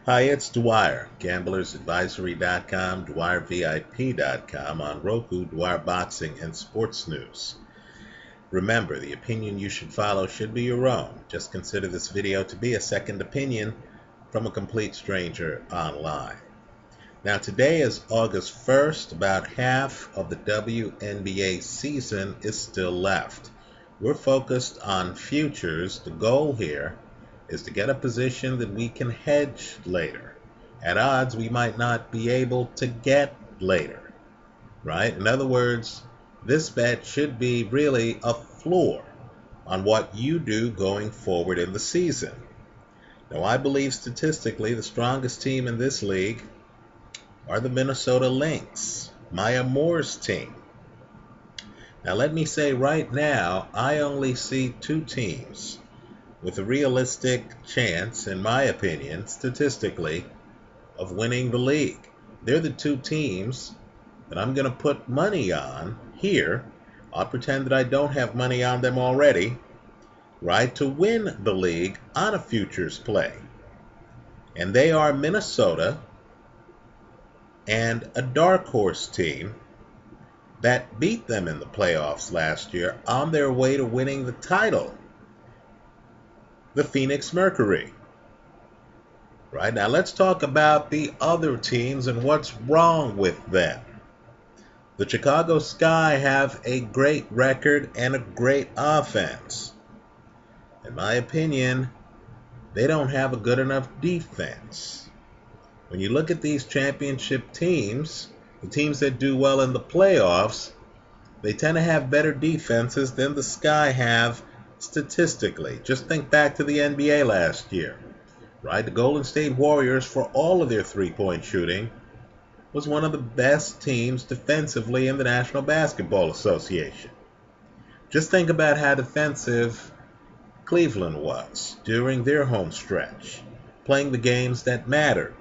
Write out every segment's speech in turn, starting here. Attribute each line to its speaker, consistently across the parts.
Speaker 1: Hi, it's Dwyer, gamblersadvisory.com, dwyervip.com, on Roku, Dwyer Boxing and Sports News. Remember, the opinion you should follow should be your own. Just consider this video to be a second opinion from a complete stranger online. Now, today is August 1st. About half of the WNBA season is still left. We're focused on futures. The goal here is to get a position that we can hedge later at odds we might not be able to get later, right? In other words, this bet should be really a floor on what you do going forward in the season. Now, I believe statistically the strongest team in this league are the Minnesota Lynx, Maya Moore's team. Now, let me say right now, I only see two teams with a realistic chance, in my opinion, statistically, of winning the league. They're the two teams that I'm going to put money on here. I'll pretend that I don't have money on them already, right, to win the league on a futures play. And they are Minnesota and a dark horse team that beat them in the playoffs last year on their way to winning the title, the Phoenix Mercury. Right, now let's talk about the other teams and what's wrong with them. The Chicago Sky have a great record and a great offense. In my opinion, they don't have a good enough defense. When you look at these championship teams, the teams that do well in the playoffs, they tend to have better defenses than the Sky have statistically. Just think back to the NBA last year. Right, the Golden State Warriors, for all of their three-point shooting, was one of the best teams defensively in the National Basketball Association. Just think about how defensive Cleveland was during their home stretch, playing the games that mattered.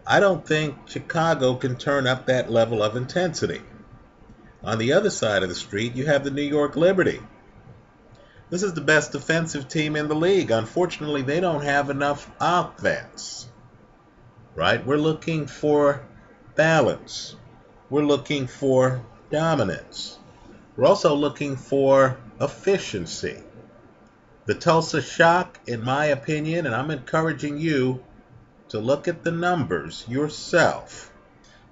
Speaker 1: I don't think Chicago can turn up that level of intensity. On the other side of the street, you have the New York Liberty. This is the best defensive team in the league. Unfortunately, they don't have enough offense. Right? We're looking for balance. We're looking for dominance. We're also looking for efficiency. The Tulsa Shock, in my opinion, and I'm encouraging you to look at the numbers yourself.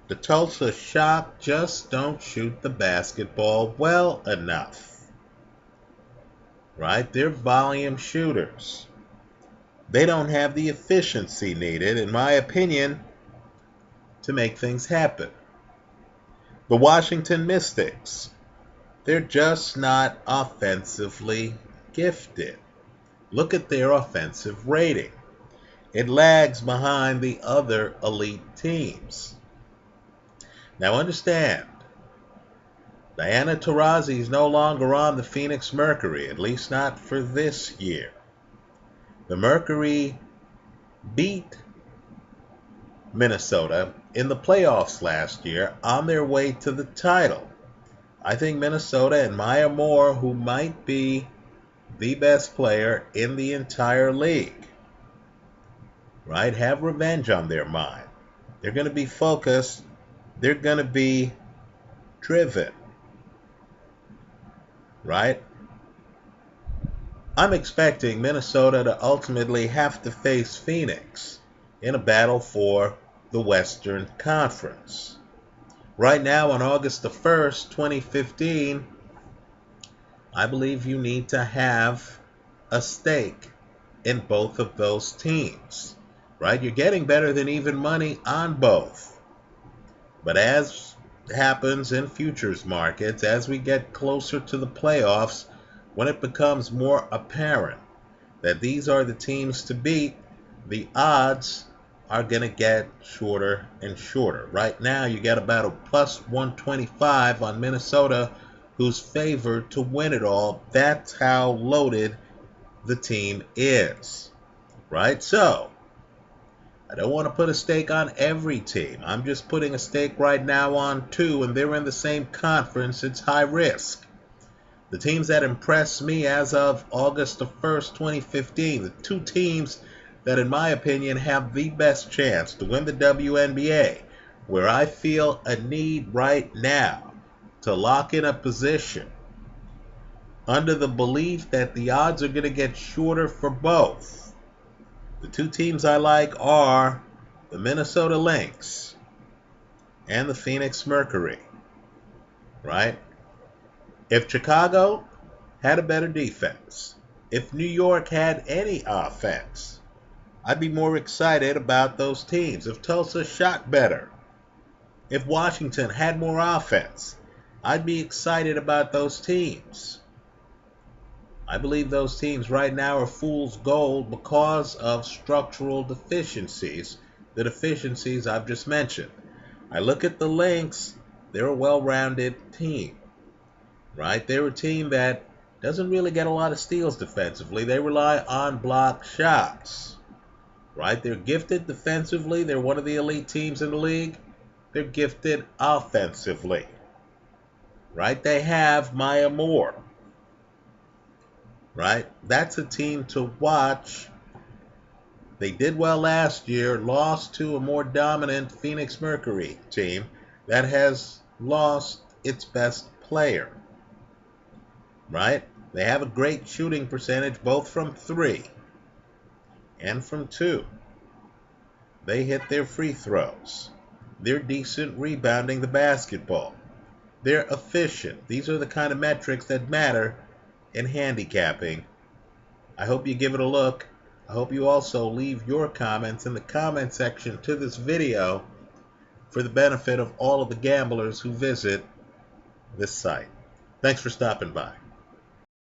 Speaker 1: The Tulsa Shock just don't shoot the basketball well enough. Right? They're volume shooters. They don't have the efficiency needed, in my opinion, to make things happen. The Washington Mystics, they're just not offensively gifted. Look at their offensive rating. It lags behind the other elite teams. Now understand, Diana Taurasi is no longer on the Phoenix Mercury, at least not for this year. The Mercury beat Minnesota in the playoffs last year on their way to the title. I think Minnesota and Maya Moore, who might be the best player in the entire league, right, have revenge on their mind. They're going to be focused. They're going to be driven. Right? I'm expecting Minnesota to ultimately have to face Phoenix in a battle for the Western Conference. Right now, on August the 1st, 2015, I believe you need to have a stake in both of those teams. Right? You're getting better than even money on both. But as happens in futures markets, as we get closer to the playoffs, when it becomes more apparent that these are the teams to beat, the odds are going to get shorter and shorter. Right now, you get about a plus 125 on Minnesota, who's favored to win it all. That's how loaded the team is. Right? So, I don't want to put a stake on every team. I'm just putting a stake right now on two, and they're in the same conference. It's high risk. The teams that impressed me as of August the 1st, 2015, the two teams that, in my opinion, have the best chance to win the WNBA, where I feel a need right now to lock in a position under the belief that the odds are going to get shorter for both. The two teams I like are the Minnesota Lynx and the Phoenix Mercury, right? If Chicago had a better defense, if New York had any offense, I'd be more excited about those teams. If Tulsa shot better, if Washington had more offense, I'd be excited about those teams. I believe those teams right now are fool's gold because of structural deficiencies, the deficiencies I've just mentioned. I look at the Lynx, they're a well-rounded team, right? They're a team that doesn't really get a lot of steals defensively. They rely on block shots, right? They're gifted defensively. They're one of the elite teams in the league. They're gifted offensively, right? They have Maya Moore, right? That's a team to watch. They did well last year, lost to a more dominant Phoenix Mercury team that has lost its best player, right? They have a great shooting percentage both from 3 and from 2. They hit their free throws. They're decent rebounding the basketball. They're efficient. These are the kind of metrics that matter in handicapping. I hope you give it a look. I hope you also leave your comments in the comment section to this video for the benefit of all of the gamblers who visit this site. Thanks for stopping by.